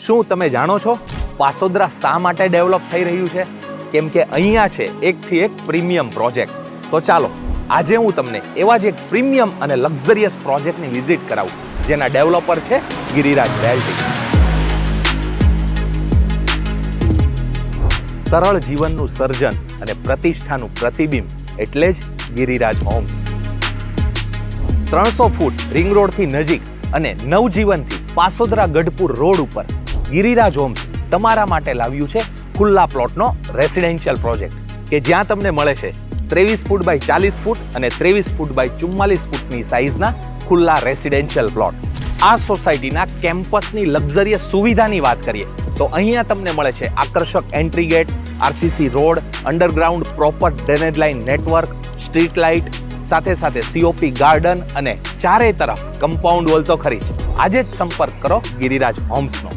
શું તમે જાણો છો પાસોદરા શા માટે ડેવલપ થઈ રહ્યું છે? કેમ કે અહીંયા છે એકથી એક પ્રીમિયમ પ્રોજેક્ટ. તો ચાલો આજે હું તમને એવા જ એક પ્રીમિયમ અને લક્ઝરિયસ પ્રોજેક્ટની વિઝિટ કરાવું જેના ડેવલપર છે ગિરિરાજ રિયાલ્ટી. સરળ જીવનનું સર્જન અને પ્રતિષ્ઠાનું પ્રતિબિંબ એટલે જ ગિરિરાજ હોમ્સ. 300 ફૂટ રિંગ રોડથી નજીક અને નવજીવનથી પાસોદરા ગઢપુર રોડ ઉપર ગિરિરાજ હોમ્સ તમારા માટે લાવ્યું છે ખુલ્લા પ્લોટનો રેસિડેન્શિયલ પ્રોજેક્ટ કે જ્યાં તમને મળે છે 23 ફૂટ બાય 40 ફૂટ અને 23 ફૂટ બાય 44 ફૂટની સાઇઝના ખુલ્લા રેસિડેન્શિયલ પ્લોટ. આ સોસાયટીના કેમ્પસની લક્ઝરિયસ સુવિધાની વાત કરીએ તો અહીંયા તમને મળે છે આકર્ષક entry gate, RCC road, underground proper drainage line network, street light, સાથે સાથે સીઓપી ગાર્ડન અને ચારે તરફ કમ્પાઉન્ડ વોલ તો ખરી જ. આજે જ સંપર્ક કરો ગિરિરાજ હોમ્સનો.